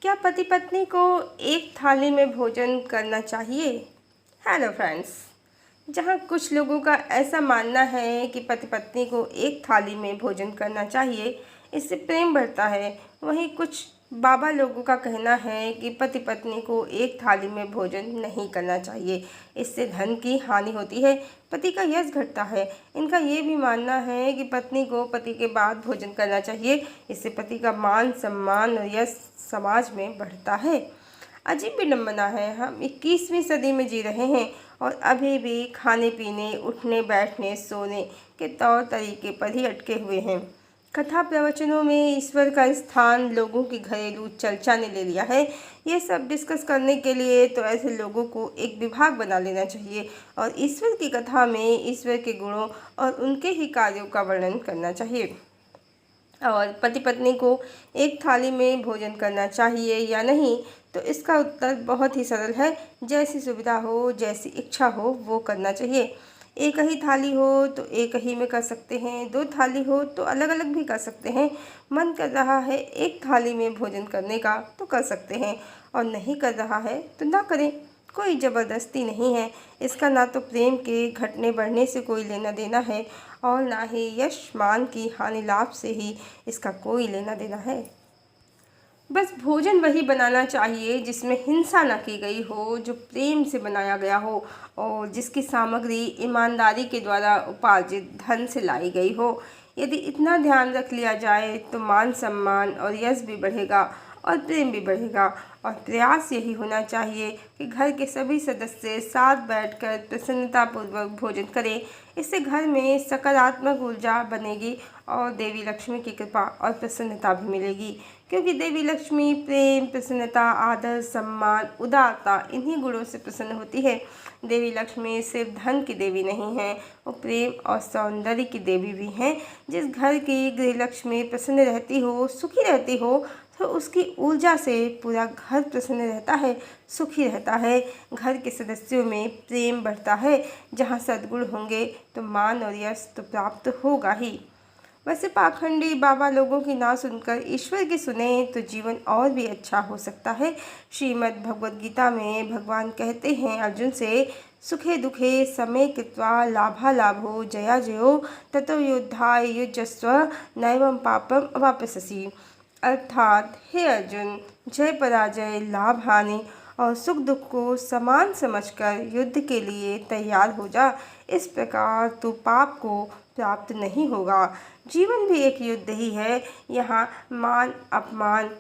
क्या पति पत्नी को एक थाली में भोजन करना चाहिए? Hello friends. जहाँ कुछ लोगों का ऐसा मानना है कि पति पत्नी को एक थाली में भोजन करना चाहिए, इससे प्रेम बढ़ता है, वहीं कुछ बाबा लोगों का कहना है कि पति पत्नी को एक थाली में भोजन नहीं करना चाहिए, इससे धन की हानि होती है, पति का यश घटता है। इनका ये भी मानना है कि पत्नी को पति के बाद भोजन करना चाहिए, इससे पति का मान सम्मान और यश समाज में बढ़ता है। अजीब विडम्बना है, हम 21वीं सदी में जी रहे हैं और अभी भी खाने पीने, उठने बैठने, सोने के तौर तरीके पर ही अटके हुए हैं। कथा प्रवचनों में ईश्वर का स्थान लोगों की घरेलू चर्चा ने ले लिया है। ये सब डिस्कस करने के लिए तो ऐसे लोगों को एक विभाग बना लेना चाहिए और ईश्वर की कथा में ईश्वर के गुणों और उनके ही कार्यों का वर्णन करना चाहिए। और पति पत्नी को एक थाली में भोजन करना चाहिए या नहीं, तो इसका उत्तर बहुत ही सरल है। जैसी सुविधा हो, जैसी इच्छा हो, वो करना चाहिए। एक ही थाली हो तो एक ही में कर सकते हैं, दो थाली हो तो अलग अलग भी कर सकते हैं। मन कर रहा है एक थाली में भोजन करने का तो कर सकते हैं, और नहीं कर रहा है तो ना करें। कोई ज़बरदस्ती नहीं है। इसका ना तो प्रेम के घटने बढ़ने से कोई लेना देना है और ना ही यश मान की हानि लाभ से ही इसका कोई लेना देना है। बस भोजन वही बनाना चाहिए जिसमें हिंसा न की गई हो, जो प्रेम से बनाया गया हो और जिसकी सामग्री ईमानदारी के द्वारा उपार्जित धन से लाई गई हो। यदि इतना ध्यान रख लिया जाए तो मान सम्मान और यश भी बढ़ेगा और प्रेम भी बढ़ेगा। और प्रयास यही होना चाहिए कि घर के सभी सदस्य साथ बैठकर प्रसन्नतापूर्वक भोजन करें। इससे घर में सकारात्मक ऊर्जा बनेगी और देवी लक्ष्मी की कृपा और प्रसन्नता भी मिलेगी, क्योंकि देवी लक्ष्मी प्रेम, प्रसन्नता, आदर, सम्मान, उदारता इन्हीं गुणों से प्रसन्न होती है। देवी लक्ष्मी सिर्फ धन की देवी नहीं है, वो प्रेम और सौंदर्य की देवी भी हैं। जिस घर की गृह लक्ष्मी प्रसन्न रहती हो, सुखी रहती हो, तो उसकी ऊर्जा से पूरा घर प्रसन्न रहता है, सुखी रहता है। घर के सदस्यों में प्रेम बढ़ता है। जहाँ सद्गुण होंगे तो मान और यश तो प्राप्त होगा ही। वैसे पाखंडी बाबा लोगों की ना सुनकर ईश्वर की सुने तो जीवन और भी अच्छा हो सकता है। श्रीमद् भगवद गीता में भगवान कहते हैं अर्जुन से, सुखे दुखे समे कृत्वा लाभालाभो जया जयो ततो योद्धाय युजस्व नैवं पापम अवाप्स्यसि। अर्थात हे अर्जुन, जय पराजय, लाभ हानि और सुख दुख को समान समझकर युद्ध के लिए तैयार हो जा। इस प्रकार तू पाप को प्राप्त नहीं होगा। जीवन भी एक युद्ध ही है। यहाँ मान अपमान,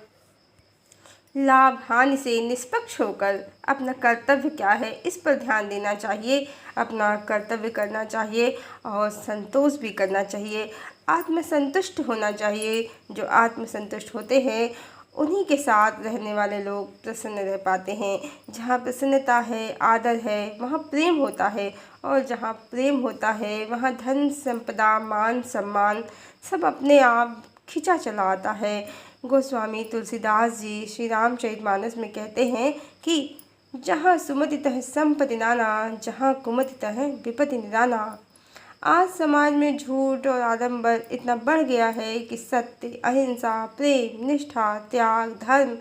लाभ हानि से निष्पक्ष होकर अपना कर्तव्य क्या है इस पर ध्यान देना चाहिए। अपना कर्तव्य करना चाहिए और संतोष भी करना चाहिए। आत्मसंतुष्ट होना चाहिए। जो आत्मसंतुष्ट होते हैं उन्हीं के साथ रहने वाले लोग प्रसन्न रह पाते हैं। जहाँ प्रसन्नता है, आदर है, वहाँ प्रेम होता है, और जहाँ प्रेम होता है वहाँ धन संपदा, मान सम्मान सब अपने आप खिंचा चला आता है। गोस्वामी तुलसीदास जी श्री रामचरितमानस में कहते हैं कि जहाँ सुमतितः संपत्ति नाना, जहाँ कुमतितः विपत्ति निदाना। आज समाज में झूठ और आडंबर इतना बढ़ गया है कि सत्य, अहिंसा, प्रेम, निष्ठा, त्याग, धर्म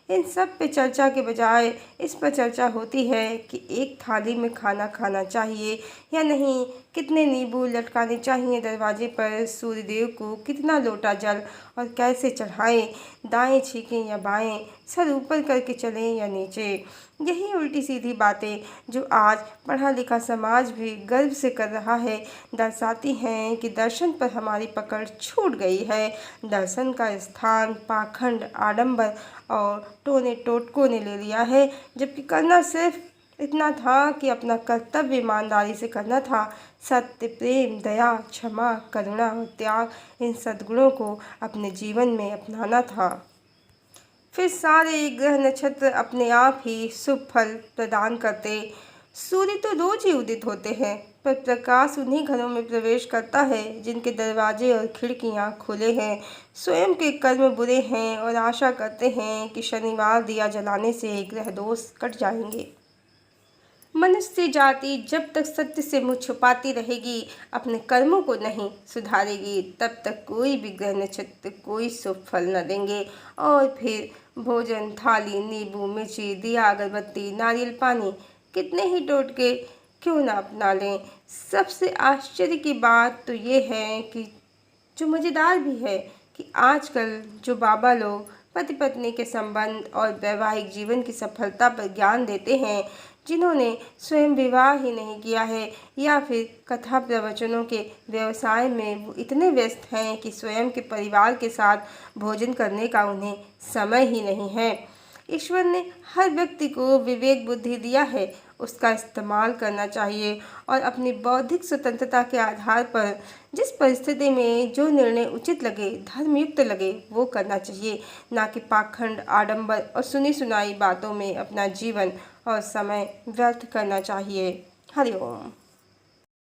इन सब पे चर्चा के बजाय इस पर चर्चा होती है कि एक थाली में खाना खाना चाहिए या नहीं, कितने नींबू लटकाने चाहिए दरवाजे पर, सूर्यदेव को कितना लोटा जल और कैसे चढ़ाएं, दाएं छीकें या बाएं, सर ऊपर करके चलें या नीचे। यही उल्टी सीधी बातें जो आज पढ़ा लिखा समाज भी गर्व से कर रहा है, दर्शाती हैं कि दर्शन पर हमारी पकड़ छूट गई है। दर्शन का स्थान पाखंड, आडंबर और टोने टोटकों ने ले लिया है, जबकि करना सिर्फ इतना था कि अपना कर्तव्य ईमानदारी से करना था। सत्य, प्रेम, दया, क्षमा, करुणा और त्याग इन सद्गुणों को अपने जीवन में अपनाना था। फिर सारे ग्रह नक्षत्र अपने आप ही शुभ फल प्रदान करते। सूर्य तो रोज ही उदित होते हैं, पर प्रकाश उन्हीं घरों में प्रवेश करता है जिनके दरवाजे और खिड़कियां खुले हैं। स्वयं के कर्म बुरे हैं और आशा करते हैं कि शनिवार दिया जलाने से ग्रह दोष कट जाएंगे। मनुष्य जाति जब तक सत्य से मुँह छुपाती रहेगी, अपने कर्मों को नहीं सुधारेगी, तब तक कोई भी ग्रह नक्षत्र कोई शुभ फल न देंगे। और फिर भोजन थाली, नींबू मिर्ची, दिया, अगरबत्ती, नारियल पानी, कितने ही टोटके क्यों ना अपना लें। सबसे आश्चर्य की बात तो ये है कि जो मज़ेदार भी है कि आजकल जो बाबा लोग पति पत्नी के संबंध और वैवाहिक जीवन की सफलता पर ज्ञान देते हैं, जिन्होंने स्वयं विवाह ही नहीं किया है या फिर कथा प्रवचनों के व्यवसाय में वो इतने व्यस्त हैं कि स्वयं के परिवार के साथ भोजन करने का उन्हें समय ही नहीं है। ईश्वर ने हर व्यक्ति को विवेक बुद्धि दिया है, उसका इस्तेमाल करना चाहिए और अपनी बौद्धिक स्वतंत्रता के आधार पर जिस परिस्थिति में जो निर्णय उचित लगे, धर्मयुक्त लगे, वो करना चाहिए, ना कि पाखंड, आडंबर और सुनी सुनाई बातों में अपना जीवन और समय व्यर्थ करना चाहिए। हरि ओम।